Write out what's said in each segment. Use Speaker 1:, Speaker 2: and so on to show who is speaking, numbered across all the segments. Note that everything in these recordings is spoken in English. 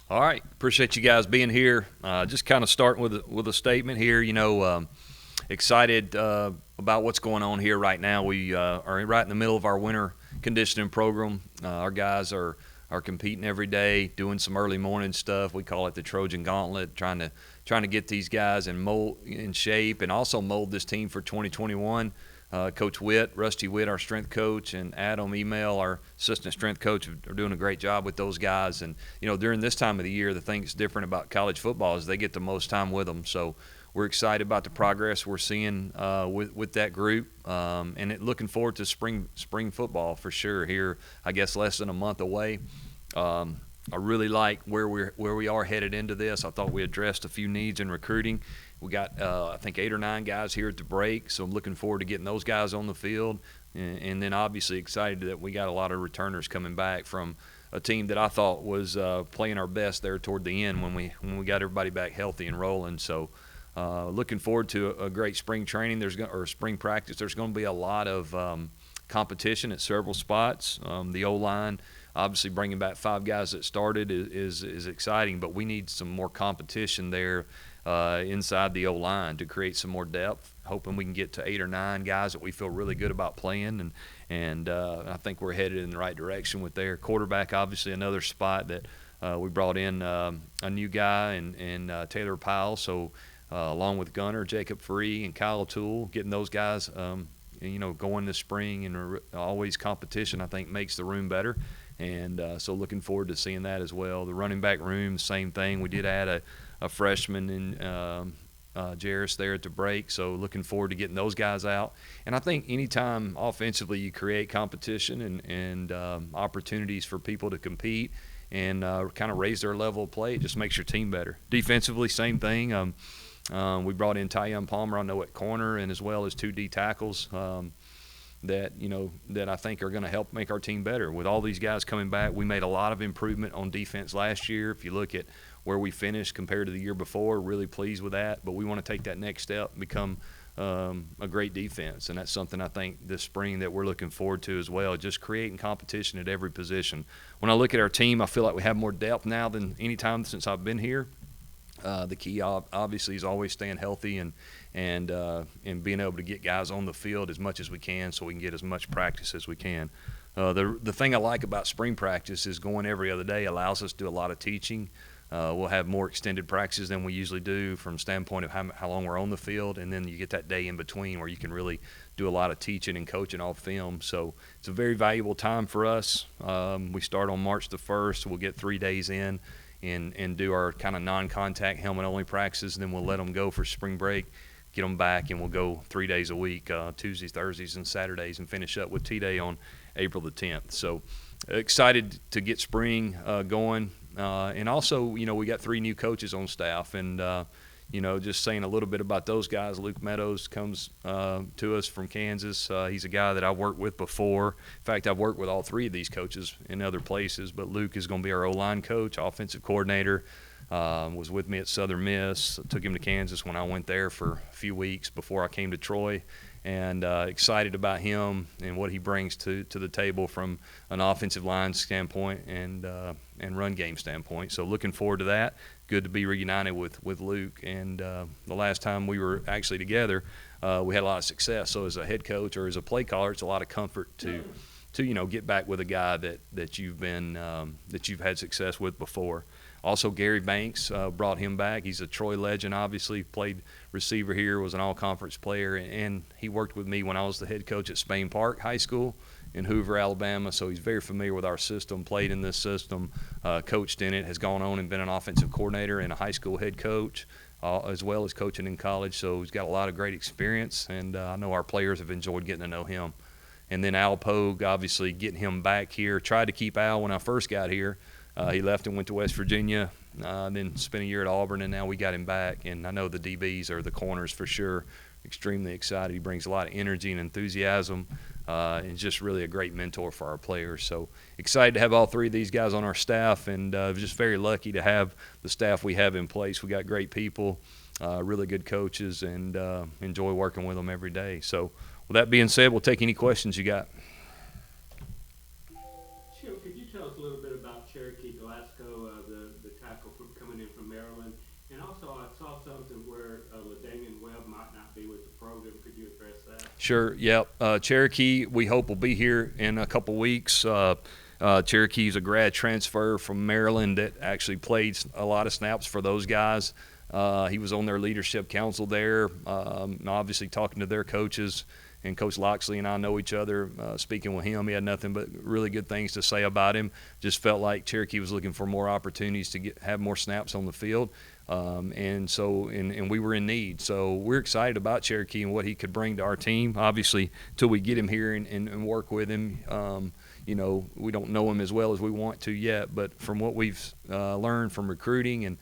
Speaker 1: All right, appreciate you guys being here. Just kind of starting with a statement here. Excited about what's going on here right now. We are right in the middle of our winter conditioning program. Our guys are competing every day, doing some early morning stuff. We call it the Trojan Gauntlet, trying to get these guys in shape, and also mold this team for 2021. Coach Witt, Rusty Witt, our strength coach, and Adam Email, our assistant strength coach, are doing a great job with those guys. And during this time of the year, the thing that's different about college football is they get the most time with them. So we're excited about the progress we're seeing with that group, and looking forward to spring football for sure. Here, I guess less than a month away. I really like where we are headed into this. I thought we addressed a few needs in recruiting. We got, I think, 8 or 9 guys here at the break, so I'm looking forward to getting those guys on the field. And then obviously excited that we got a lot of returners coming back from a team that I thought was playing our best there toward the end when we got everybody back healthy and rolling. So looking forward to a great spring training. Or spring practice. There's going to be a lot of competition at several spots. The O-line, obviously bringing back 5 guys that started is exciting, but we need some more competition there inside the O-line to create some more depth, hoping we can get to 8 or 9 guys that we feel really good about playing, and I think we're headed in the right direction with there. Quarterback, obviously another spot that we brought in a new guy and Taylor Powell, so along with Gunner, Jacob Free, and Kyle O'Toole, getting those guys going this spring, and always competition I think makes the room better. And so looking forward to seeing that as well. The running back room, same thing. We did add a freshman in Jarris there at the break, so looking forward to getting those guys out. And I think anytime offensively you create competition and opportunities for people to compete and kind of raise their level of play, it just makes your team better. Defensively, same thing. We brought in Tyon Palmer, I know, at corner, and as well as 2 D tackles. That I think are going to help make our team better. With all these guys coming back, we made a lot of improvement on defense last year. If you look at where we finished compared to the year before, really pleased with that. But we want to take that next step and become a great defense, and that's something I think this spring that we're looking forward to as well, just creating competition at every position. When I look at our team, I feel like we have more depth now than any time since I've been here. The key obviously is always staying healthy and being able to get guys on the field as much as we can so we can get as much practice as we can. The thing I like about spring practice is going every other day allows us to do a lot of teaching. We'll have more extended practices than we usually do from standpoint of how long we're on the field, and then you get that day in between where you can really do a lot of teaching and coaching off film. So it's a very valuable time for us. We start on March the 1st. We'll get 3 days in and do our kind of non-contact helmet-only practices, and then we'll let them go for spring break, get them back, and we'll go 3 days a week, Tuesdays, Thursdays, and Saturdays, and finish up with T-Day on April the 10th. So excited to get spring going. And also, we got 3 new coaches on staff, and just saying a little bit about those guys. Luke Meadows comes to us from Kansas. He's a guy that I've worked with before. In fact, I've worked with all 3 of these coaches in other places, but Luke is going to be our O-line coach, offensive coordinator. Was with me at Southern Miss. Took him to Kansas when I went there for a few weeks before I came to Troy, and excited about him and what he brings to the table from an offensive line standpoint and run game standpoint. So looking forward to that. Good to be reunited with Luke. And the last time we were actually together, we had a lot of success. So as a head coach or as a play caller, it's a lot of comfort to get back with a guy that you've had success with before. Also, Gary Banks brought him back. He's a Troy legend, obviously, played receiver here, was an all-conference player, and he worked with me when I was the head coach at Spain Park High School in Hoover, Alabama, so he's very familiar with our system, played in this system, coached in it, has gone on and been an offensive coordinator and a high school head coach, as well as coaching in college, so he's got a lot of great experience, and I know our players have enjoyed getting to know him. And then Al Pogue, obviously, getting him back here. Tried to keep Al when I first got here. He left and went to West Virginia, then spent a year at Auburn, and now we got him back. And I know the DBs or the corners for sure. Extremely excited. He brings a lot of energy and enthusiasm, and just really a great mentor for our players. So excited to have all 3 of these guys on our staff, and just very lucky to have the staff we have in place. We got great people, really good coaches, and enjoy working with them every day. So with that being said, we'll take any questions you got.
Speaker 2: Chip, could you tell us a little bit about Cherokee Glasgow, the tackle from Maryland. And also, I saw something where LaDamian Webb might not be with the program. Could you address that?
Speaker 1: Sure. Yep. Cherokee, we hope will be here in a couple weeks. Cherokee's a grad transfer from Maryland that actually played a lot of snaps for those guys. He was on their leadership council there, obviously talking to their coaches. And Coach Loxley and I know each other. Speaking with him, he had nothing but really good things to say about him. Just felt like Cherokee was looking for more opportunities to have more snaps on the field. And we were in need. So we're excited about Cherokee and what he could bring to our team. Obviously, till we get him here and work with him, we don't know him as well as we want to yet. But from what we've learned from recruiting and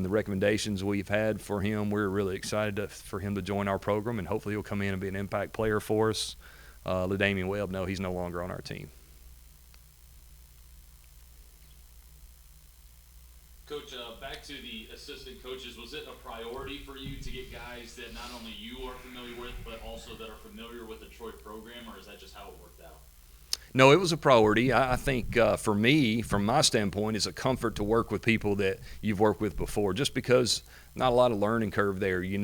Speaker 1: the recommendations we've had for him, we're really excited for him to join our program, and hopefully he'll come in and be an impact player for us. LaDamian Webb, no, he's no longer on our team.
Speaker 3: Coach, back to the assistant coaches, was it a priority for you to get guys that not only you are familiar with, but also that are familiar with the Troy program, or is that just how it worked out?
Speaker 1: No, it was a priority. I think for me, from my standpoint, it's a comfort to work with people that you've worked with before, just because not a lot of learning curve there. They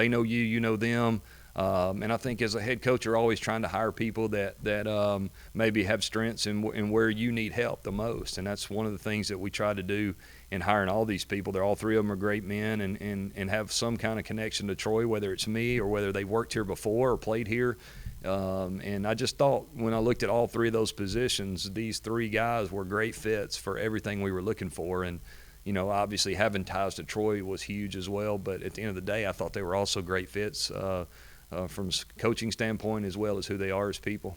Speaker 1: know you, you know them. And I think as a head coach, you're always trying to hire people that maybe have strengths in where you need help the most. And that's one of the things that we try to do in hiring all these people. All three of them are great men and have some kind of connection to Troy, whether it's me or whether they worked here before or played here. And I just thought when I looked at all three of those positions, these three guys were great fits for everything we were looking for. And, obviously having ties to Troy was huge as well. But at the end of the day, I thought they were also great fits from a coaching standpoint as well as who they are as people.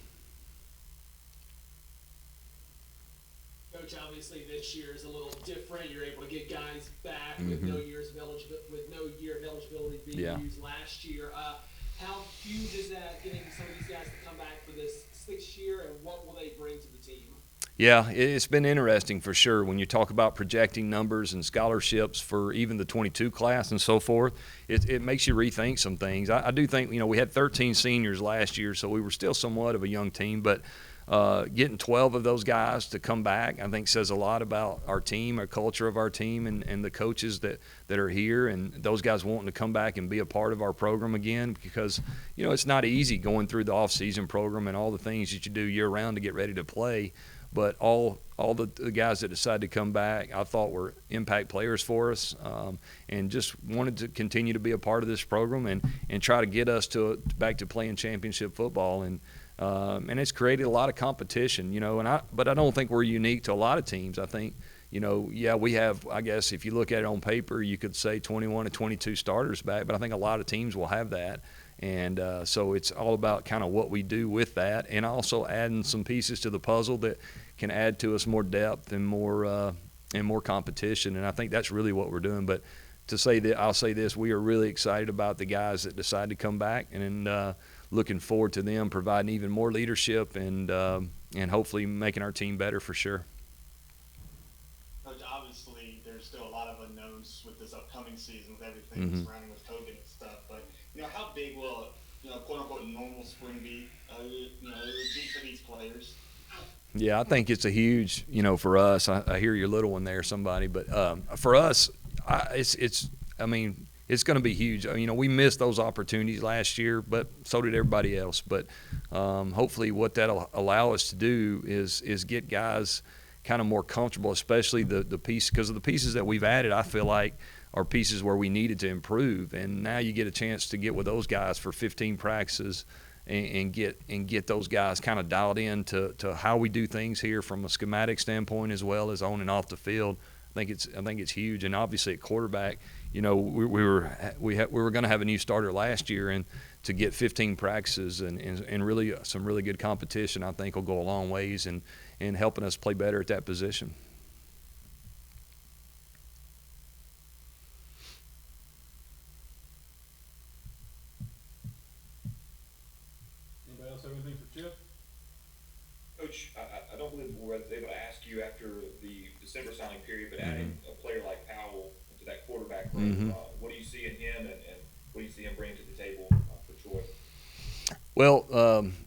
Speaker 4: Coach, obviously this year is a little different. You're able to get guys back
Speaker 1: Mm-hmm.
Speaker 4: with no year of eligibility being used last year. How huge is that, getting some of these guys to come back for this sixth year, and what will they bring to the team?
Speaker 1: Yeah, it's been interesting for sure when you talk about projecting numbers and scholarships for even the 22 class and so forth. It makes you rethink some things. I do think, we had 13 seniors last year, so we were still somewhat of a young team, but getting 12 of those guys to come back, I think, says a lot about our team, our culture of our team, and the coaches that are here, and those guys wanting to come back and be a part of our program again, because it's not easy going through the off-season program and all the things that you do year-round to get ready to play. But all the guys that decided to come back, I thought were impact players for us, and just wanted to continue to be a part of this program and try to get us back to playing championship football. And it's created a lot of competition, but I don't think we're unique to a lot of teams. I think, we have, I guess, if you look at it on paper, you could say 21 to 22 starters back, but I think a lot of teams will have that. And so it's all about kind of what we do with that, and also adding some pieces to the puzzle that can add to us more depth and more competition. And I think that's really what we're doing. But to say that, I'll say this: we are really excited about the guys that decide to come back, and looking forward to them providing even more leadership and hopefully making our team better for sure.
Speaker 5: Coach, obviously there's still a lot of unknowns with this upcoming season with everything surrounding with Pogue and stuff. But how big will quote unquote normal spring be? Be for these players.
Speaker 1: Yeah, I think it's a huge, for us. I hear your little one there, somebody, but for us, it's going to be huge. We missed those opportunities last year, but so did everybody else. But hopefully, what that'll allow us to do is get guys kind of more comfortable, especially the piece, because of the pieces that we've added. I feel like are pieces where we needed to improve, and now you get a chance to get with those guys for 15 practices. And get those guys kind of dialed in to how we do things here from a schematic standpoint as well as on and off the field. I think it's huge. And obviously at quarterback, we were going to have a new starter last year, and to get 15 practices and really some really good competition, I think will go a long ways in helping us play better at that position.
Speaker 6: Anybody else have anything for Chip?
Speaker 7: Coach, I don't believe we were able to ask you after the December signing period, but adding a player like Powell to that quarterback room, what do you see in him, and what do you see him bringing to the table for Troy?
Speaker 1: Well,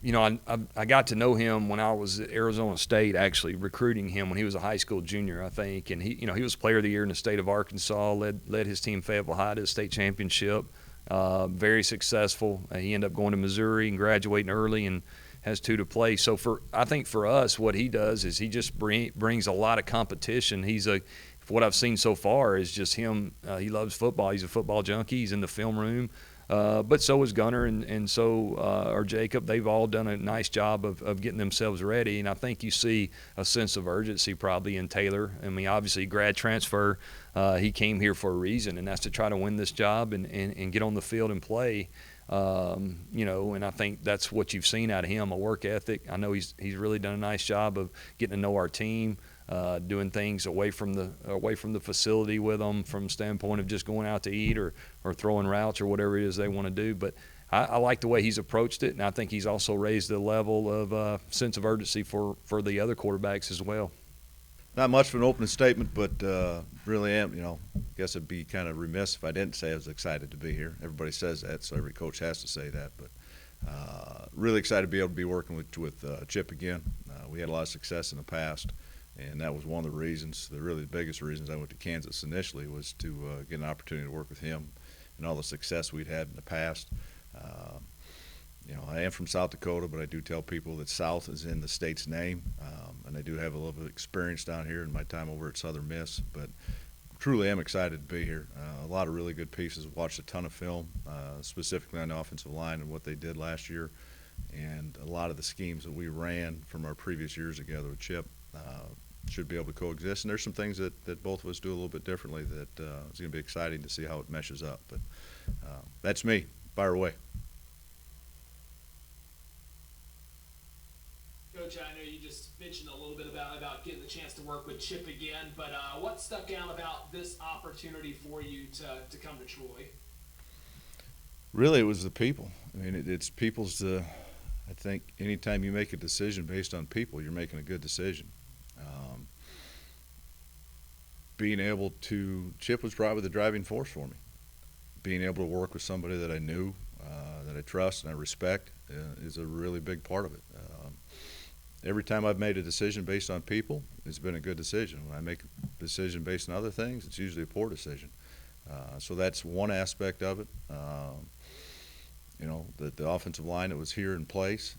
Speaker 1: you know, I got to know him when I was at Arizona State, actually recruiting him when he was a high school junior, I think. And he was Player of the Year in the state of Arkansas, led his team Fayetteville High to the state championship. Very successful. He ended up going to Missouri and graduating early and has 2 to play. So I think for us, what he does is he just brings a lot of competition. What I've seen so far is just him. He loves football. He's a football junkie. He's in the film room. But so is Gunner and so or Jacob. They've all done a nice job of getting themselves ready. And I think you see a sense of urgency probably in Taylor. I mean, obviously, grad transfer, he came here for a reason, and that's to try to win this job and get on the field and play. And I think that's what you've seen out of him, a work ethic. I know he's really done a nice job of getting to know our team. Doing things away from the facility with them from standpoint of just going out to eat or throwing routes or whatever it is they want to do. But I like the way he's approached it, and I think he's also raised the level of sense of urgency for the other quarterbacks as well.
Speaker 8: Not much of an opening statement, but really am, I guess I'd be kind of remiss if I didn't say I was excited to be here. Everybody says that, so every coach has to say that. But really excited to be able to be working with Chip again. We had a lot of success in the past. And that was one of the reasons, the biggest reasons I went to Kansas initially was to get an opportunity to work with him and all the success we'd had in the past. I am from South Dakota, but I do tell people that South is in the state's name, and I do have a little bit of experience down here in my time over at Southern Miss. But truly am excited to be here. A lot of really good pieces. Watched a ton of film, specifically on the offensive line and what they did last year, and a lot of the schemes that we ran from our previous years together with Chip. Should be able to coexist, and there's some things that both of us do a little bit differently that it's going to be exciting to see how it meshes up. But that's me. Fire away.
Speaker 4: Coach, I know you just mentioned a little bit about getting the chance to work with Chip again, but what stuck out about this opportunity for you to come to Troy?
Speaker 8: Really, it was the people. I mean, it's people's. I think anytime you make a decision based on people, you're making a good decision. Being able to, Chip was probably the driving force for me. Being able to work with somebody that I knew, that I trust and I respect is a really big part of it. Every time I've made a decision based on people, it's been a good decision. When I make a decision based on other things, it's usually a poor decision. So that's one aspect of it. The offensive line that was here in place,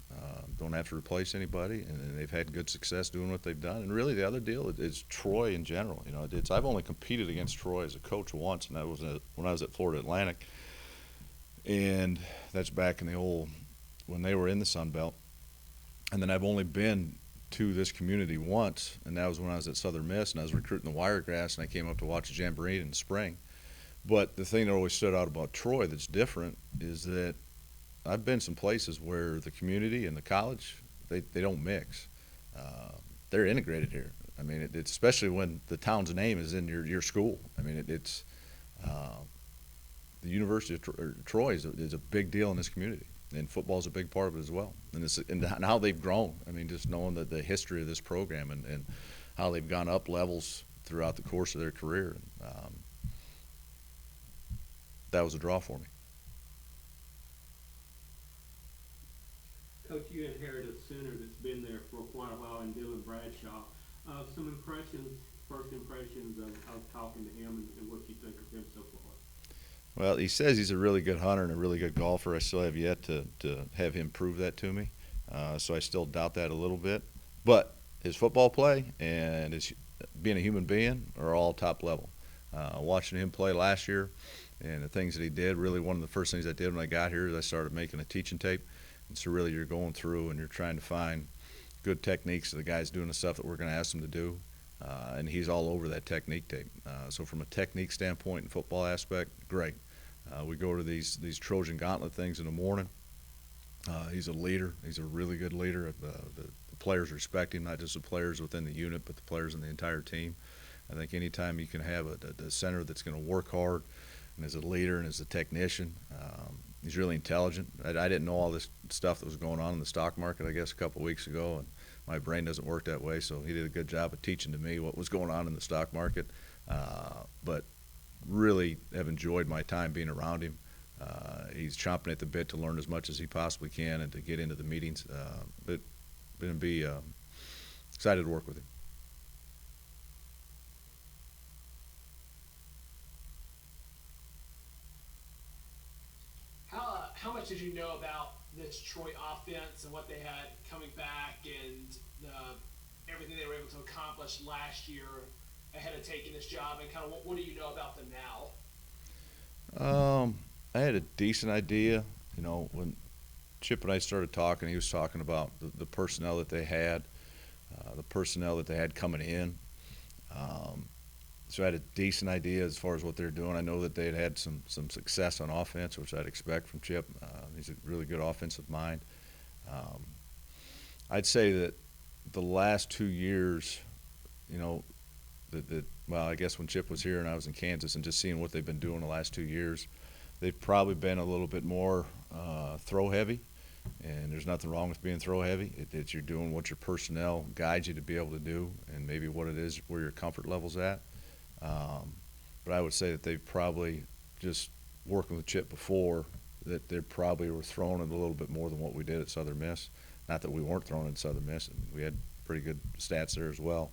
Speaker 8: don't have to replace anybody, and they've had good success doing what they've done. And really, the other deal is Troy in general. I've only competed against Troy as a coach once, and that was when I was at Florida Atlantic, and that's back in when they were in the Sun Belt. And then I've only been to this community once, and that was when I was at Southern Miss, and I was recruiting the Wiregrass, and I came up to watch the Jamboree in the spring. But the thing that always stood out about Troy that's different is that I've been some places where the community and the college, they don't mix. They're integrated here. I mean, it's especially when the town's name is in your school. I mean, it's the University of Troy is a big deal in this community, and football is a big part of it as well. And how they've grown. I mean, just knowing the history of this program and how they've gone up levels throughout the course of their career. That was a draw for me.
Speaker 2: Coach, you inherited a center that's been there for quite a while in Dylan Bradshaw. Some first impressions of talking to him and what you think of him so far.
Speaker 8: Well, he says he's a really good hunter and a really good golfer. I still have yet to have him prove that to me, so I still doubt that a little bit. But his football play and his being a human being are all top level. Watching him play last year and the things that he did, really one of the first things I did when I got here is I started making a teaching tape. And so really you're going through and you're trying to find good techniques of the guys doing the stuff that we're going to ask them to do. And he's all over that technique tape. So from a technique standpoint and football aspect, great. We go to these Trojan Gauntlet things in the morning. He's a leader. He's a really good leader. The players respect him, not just the players within the unit, but the players in the entire team. I think anytime you can have a center that's going to work hard and as a leader and as a technician, he's really intelligent. I didn't know all this stuff that was going on in the stock market, I guess, a couple of weeks ago, and my brain doesn't work that way, so he did a good job of teaching to me what was going on in the stock market. But really have enjoyed my time being around him. He's chomping at the bit to learn as much as he possibly can and to get into the meetings. But going to be excited to work with him.
Speaker 4: How much did you know about this Troy offense and what they had coming back and everything they were able to accomplish last year ahead of taking this job, and kind of what do you know about them now?
Speaker 8: I had a decent idea. When Chip and I started talking, he was talking about the personnel that they had, coming in. So I had a decent idea as far as what they're doing. I know that they had some success on offense, which I'd expect from Chip. He's a really good offensive mind. I'd say that the last 2 years, well, I guess when Chip was here and I was in Kansas and just seeing what they've been doing the last 2 years, they've probably been a little bit more throw heavy. And there's nothing wrong with being throw heavy. It's you're doing what your personnel guides you to be able to do, and maybe what it is where your comfort level's at. But I would say that they've probably, just working with Chip before, that they probably were throwing it a little bit more than what we did at Southern Miss. Not that we weren't throwing it at Southern Miss, and we had pretty good stats there as well.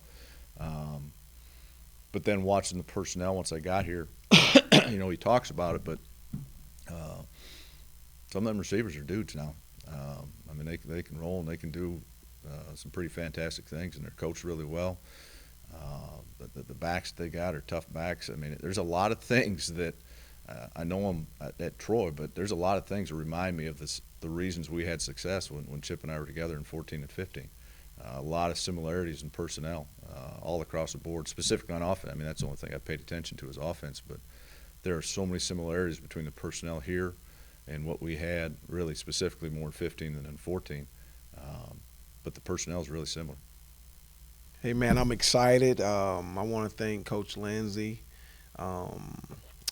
Speaker 8: But then watching the personnel once I got here, he talks about it, but some of them receivers are dudes now. I mean, they can roll and they can do some pretty fantastic things, and they're coached really well. The backs that they got are tough backs. I mean, there's a lot of things that I know them at Troy, but there's a lot of things that remind me of the reasons we had success when Chip and I were together in 14 and 15. A lot of similarities in personnel all across the board, specifically on offense. I mean, that's the only thing I paid attention to is offense, but there are so many similarities between the personnel here and what we had, really specifically more in 15 than in 14. But the personnel is really similar.
Speaker 9: Hey, man, I'm excited. I want to thank Coach Lindsey, the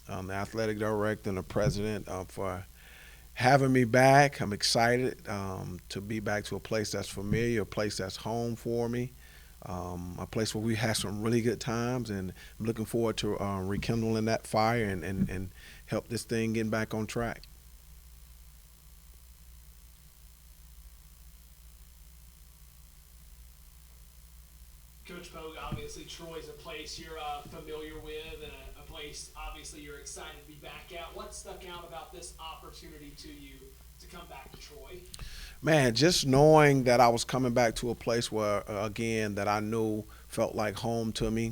Speaker 9: athletic director and the president, for having me back. I'm excited to be back to a place that's familiar, a place that's home for me, a place where we had some really good times, and I'm looking forward to rekindling that fire and help this thing get back on track.
Speaker 4: Coach Pogue, obviously Troy's a place you're familiar with, and a place obviously you're excited to be back at. What stuck out about this opportunity to you to come back to Troy?
Speaker 9: Man, just knowing that I was coming back to a place where, again, that I knew felt like home to me.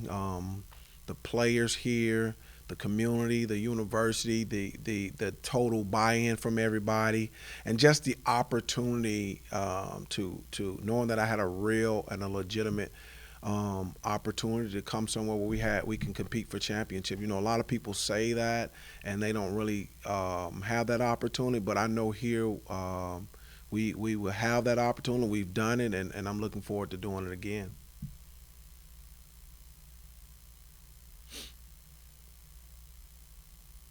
Speaker 9: The players here, the community, the university, the total buy-in from everybody, and just the opportunity to knowing that I had a real and a legitimate opportunity to come somewhere where we can compete for championship. A lot of people say that and they don't really have that opportunity, but I know here we will have that opportunity. We've done it, and I'm looking forward to doing it again.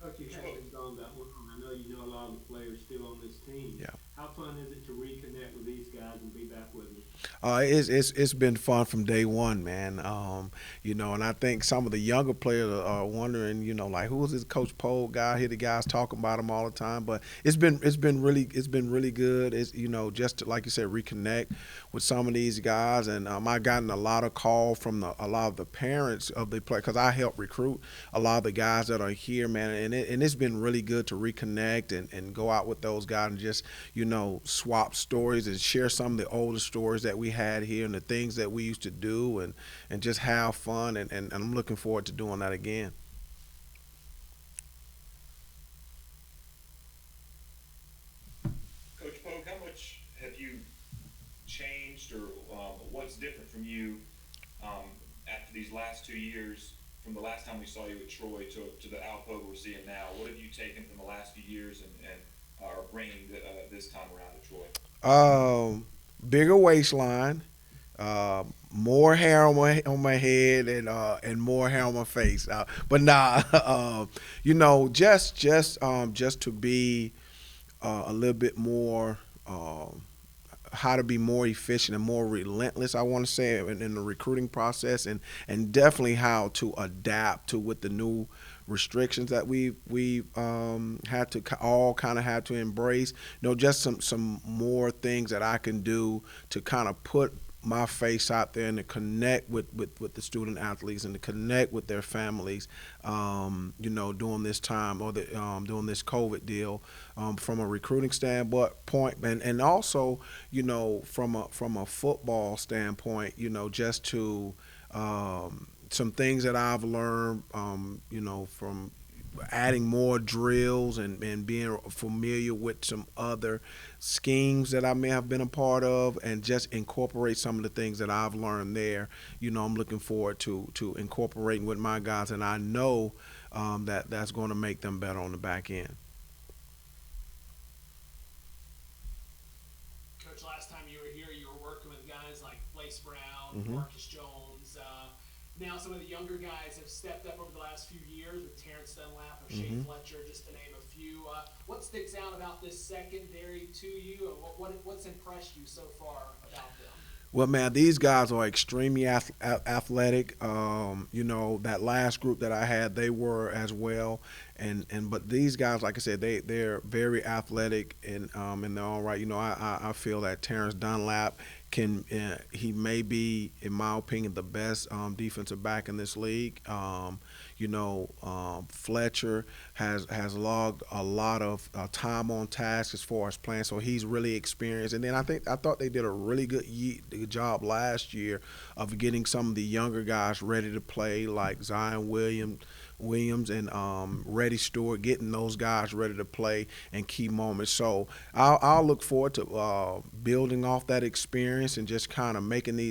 Speaker 2: Coach, you have been gone that long. I know you know a lot of the players still on this team.
Speaker 9: Yeah.
Speaker 2: How fun is it to reconnect with these guys and be back with them?
Speaker 9: It's been fun from day one, man. And I think some of the younger players are wondering, like, who is this Coach Pogue guy? I hear the guys talking about him all the time, but it's been really good. It's just to, like you said, reconnect with some of these guys, and I gotten a lot of call from a lot of the parents of the play, because I help recruit a lot of the guys that are here, man, and it's been really good to reconnect and go out with those guys and just swap stories and share some of the older stories that we had here and the things that we used to do and just have fun, and I'm looking forward to doing that again.
Speaker 7: Coach Pogue, how much have you changed, or what's different from you after these last 2 years, from the last time we saw you at Troy to the Al Pogue we're seeing now? What have you taken from the last few years and are bringing this time around to Troy?
Speaker 9: Bigger waistline, more hair on my head, and more hair on my face. But nah, just to be a little bit more how to be more efficient and more relentless, I want to say, in the recruiting process, and definitely how to adapt to with the new restrictions that we had to all kind of had to embrace. Just some more things that I can do to kind of put my face out there and to connect with the student athletes and to connect with their families, during this time or during this COVID deal, from a recruiting standpoint, and also, from a football standpoint, just to some things that I've learned, from adding more drills and being familiar with some other schemes that I may have been a part of, and just incorporate some of the things that I've learned there. I'm looking forward to incorporating with my guys, and I know that's going to make them better on the back end.
Speaker 4: Coach, last time you were here, you were working with guys like Blace Brown,
Speaker 9: Mhm.
Speaker 4: Marcus Jones. Now some of the younger guys have stepped up over the last few years with Terrence Dunlap or Shea Fletcher, just to name a few. What sticks out about this secondary to you, and what's impressed you so far about them?
Speaker 9: Well, man, these guys are extremely athletic. That last group that I had, they were as well. But these guys, like I said, they're very athletic and they're all right. I feel that Terrence Dunlap he may be, in my opinion, the best defensive back in this league. Fletcher has logged a lot of time on task as far as playing, so he's really experienced. And then I thought they did a really good job last year of getting some of the younger guys ready to play, like Zion Williams and Reddy Stewart, getting those guys ready to play in key moments. So I'll look forward to building off that experience and just kind of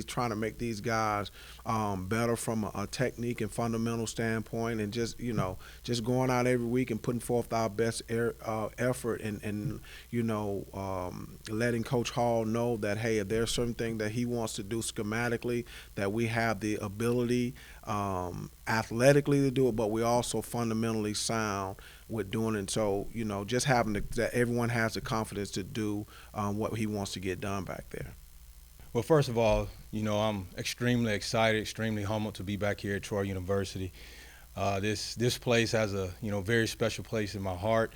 Speaker 9: trying to make these guys better from a technique and fundamental standpoint, and just going out every week and putting forth our best effort, and letting Coach Hall know that, hey, if there's certain things that he wants to do schematically, that we have the ability athletically to do it, but we also fundamentally sound with doing it. So just having that everyone has the confidence to do what he wants to get done back there.
Speaker 10: Well, first of all, I'm extremely excited, extremely humbled to be back here at Troy University. This place has a very special place in my heart.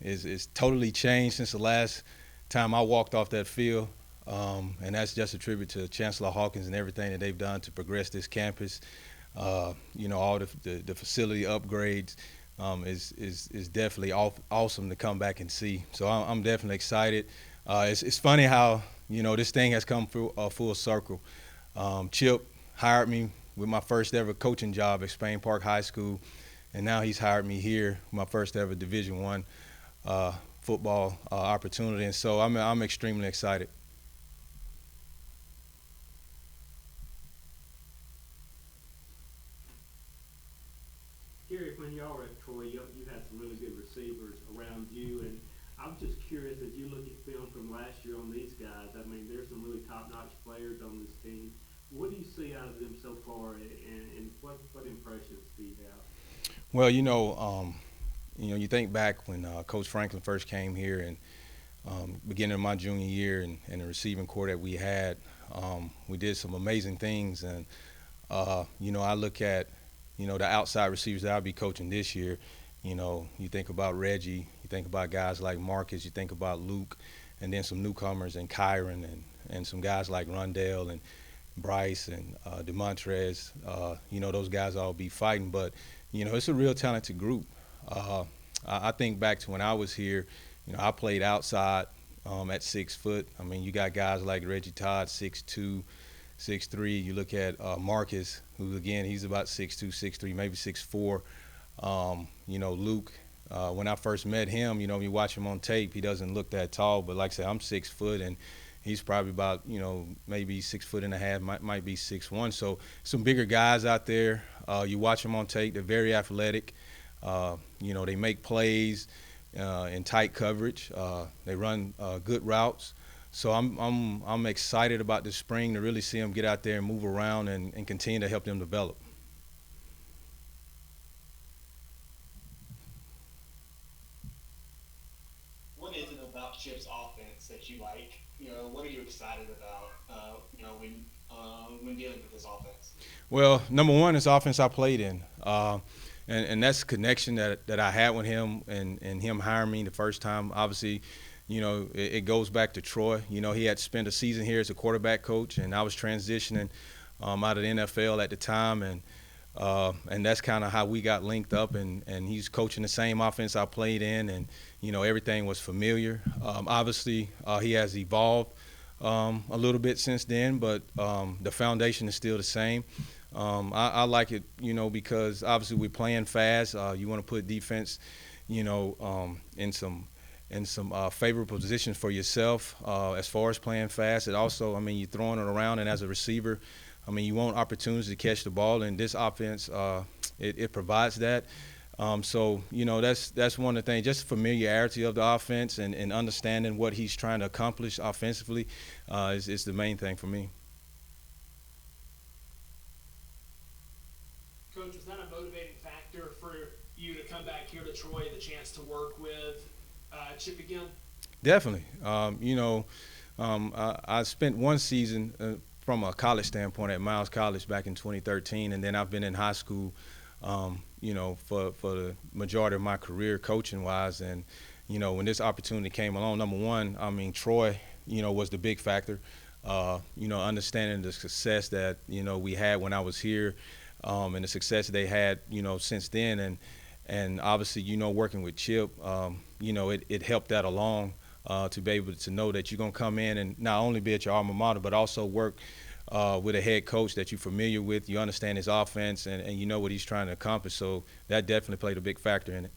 Speaker 10: It's totally changed since the last time I walked off that field, and that's just a tribute to Chancellor Hawkins and everything that they've done to progress this campus. All the facility upgrades is definitely awesome to come back and see. So I'm definitely excited. It's funny how this thing has come full circle. Chip hired me with my first ever coaching job at Spain Park High School, and now he's hired me here, my first ever Division I football opportunity, and so I'm extremely excited.
Speaker 2: Gary, when y'all were at Troy, you had some really good receivers around you, and I'm just curious, as you look at film from last year on these guys, I mean, there's some really top-notch players on this team. What do you see out of them so far, and what impressions do you have?
Speaker 10: Well, you think back when Coach Franklin first came here, and beginning of my junior year, and the receiving corps that we had, we did some amazing things. And I look at the outside receivers that I'll be coaching this year. You think about Reggie, you think about guys like Marcus, you think about Luke, and then some newcomers and Kyron and some guys like Rondell and Bryce and DeMontrez. Those guys all be fighting, but it's a real talented group. I think back to when I was here. I played outside at 6 foot. I mean, you got guys like Reggie Todd, 6'2", 6'3". You look at Marcus, who again, he's about 6'2", 6'3", maybe 6'4". Luke, when I first met him, you watch him on tape, he doesn't look that tall, but like I said, I'm 6 foot, and he's probably about, maybe 6 foot and a half, might be 6'1". So some bigger guys out there. You watch them on tape, they're very athletic. They make plays in tight coverage. They run good routes. So I'm excited about this spring to really see them get out there and move around and continue to help them develop.
Speaker 5: What is it about Chip's offense that you like? What are you excited about? When dealing with this offense.
Speaker 10: Well, number one is offense I played in. And that's the connection that I had with him and him hiring me the first time. Obviously, it goes back to Troy. He had spent a season here as a quarterback coach, and I was transitioning out of the NFL at the time, and that's kind of how we got linked up. And he's coaching the same offense I played in, and everything was familiar. Obviously, he has evolved a little bit since then, but the foundation is still the same. I like it, because obviously we're playing fast. You want to put defense, in some favorable positions for yourself as far as playing fast. It also, you're throwing it around, and as a receiver, you want opportunities to catch the ball, and this offense, it provides that. So, that's one of the things, just familiarity of the offense and understanding what he's trying to accomplish offensively is the main thing for me.
Speaker 4: Coach, was that a motivating factor for you to come back here to Troy, the chance to work with Chip again?
Speaker 10: Definitely. I spent one season from a college standpoint at Miles College back in 2013, and then I've been in high school, for the majority of my career coaching-wise. And, when this opportunity came along, number one, Troy, was the big factor. Understanding the success that, we had when I was here, and the success they had, since then. And obviously, working with Chip, it helped that along to be able to know that you're going to come in and not only be at your alma mater, but also work with a head coach that you're familiar with, you understand his offense, and you know what he's trying to accomplish. So that definitely played a big factor in it.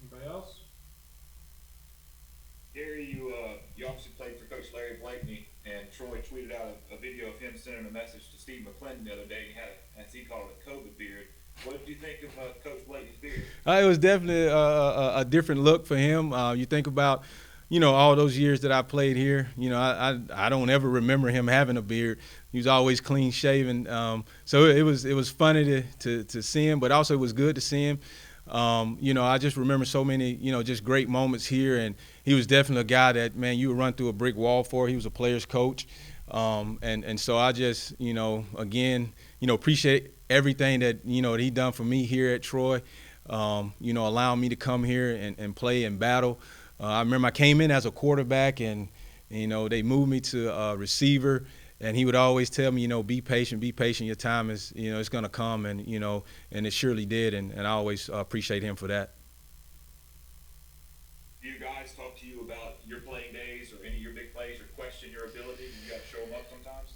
Speaker 6: Anybody else?
Speaker 7: Gary, you obviously played for Coach Larry Blakeney, and Troy tweeted out a video of him sending a message to Steve McClendon the other day. He had, as he called it, a COVID beard. What did you think of Coach Blakeney's beard?
Speaker 10: It was definitely a different look for him. You think about, all those years that I played here. I don't ever remember him having a beard. He was always clean shaven. So it was funny to see him, but also it was good to see him. I just remember so many, just great moments here, and he was definitely a guy that, man, you would run through a brick wall for. He was a player's coach. And so I just, again, appreciate everything that, that he done for me here at Troy, allowing me to come here and play and battle. I remember I came in as a quarterback, and, they moved me to a receiver, and he would always tell me, be patient, your time is, it's going to come, and, and it surely did, and I always appreciate him for that.
Speaker 7: Do you guys talk to you about your playing days or any of your big plays, or question your ability? You got to show them up sometimes?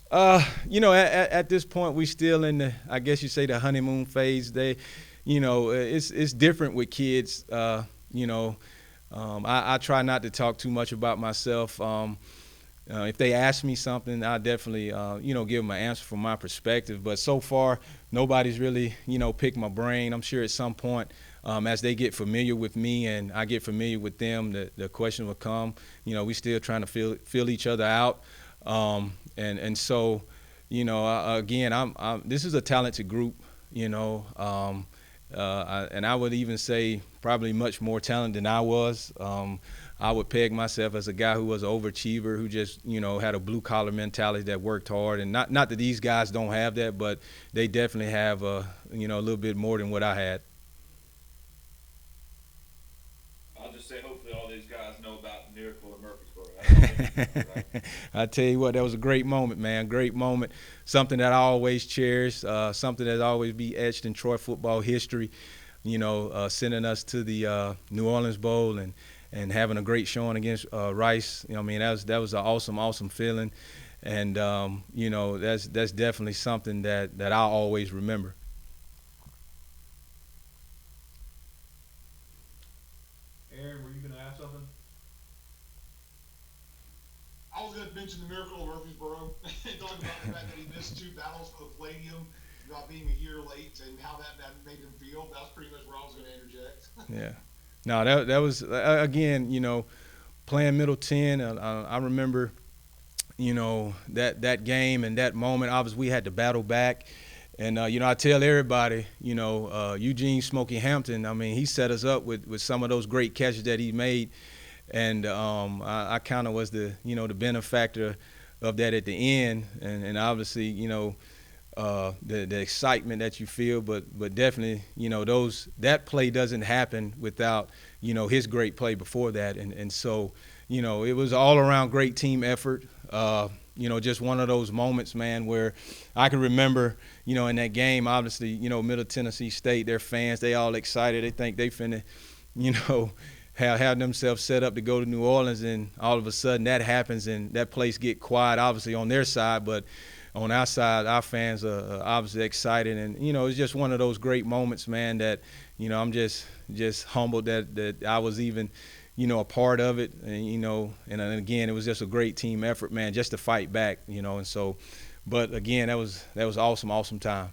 Speaker 10: At this point, we still in the, I guess you say, the honeymoon phase. It's different with kids. I try not to talk too much about myself. If they ask me something, I definitely, give them an answer from my perspective. But so far, nobody's really, picked my brain. I'm sure at some point, as they get familiar with me and I get familiar with them, the question will come. We still trying to feel each other out. And so, again, this is a talented group, and I would even say probably much more talented than I was. I would peg myself as a guy who was an overachiever, who just, had a blue-collar mentality that worked hard. And not that these guys don't have that, but they definitely have, a little bit more than what I had.
Speaker 7: I'll just say hopefully all these guys know about the miracle of Murfreesboro. Right?
Speaker 10: I tell you what, that was a great moment, man. Great moment. Something that I always cherish, something that always be etched in Troy football history, sending us to the New Orleans Bowl and having a great showing against Rice. That was an awesome feeling. And, that's definitely something that I'll always remember.
Speaker 6: Aaron, were you going to ask something?
Speaker 11: I was going to mention the miracle of Murfreesboro and talk about the fact that he missed 2 battles for the Palladium, about being a year late and how that made him feel. That's pretty much where I was going to interject.
Speaker 10: Yeah. No, that was, again, playing Middle 10. I remember, that game and that moment. Obviously, we had to battle back. And, I tell everybody, Eugene Smokey Hampton, I mean, he set us up with some of those great catches that he made. And I kind of was the benefactor of that at the end. And obviously, the excitement that you feel, but definitely, that play doesn't happen without, his great play before that. And so, it was all around great team effort. Just one of those moments, man, where I can remember, in that game, obviously, Middle Tennessee State, their fans, they all excited. They think they finna, have themselves set up to go to New Orleans, and all of a sudden that happens and that place get quiet, obviously, on their side. But on our side, our fans are obviously excited. And, it's just one of those great moments, man, that, I'm just humbled that I was even – a part of it, and again, it was just a great team effort, man, just to fight back, and so, but again, that was awesome time.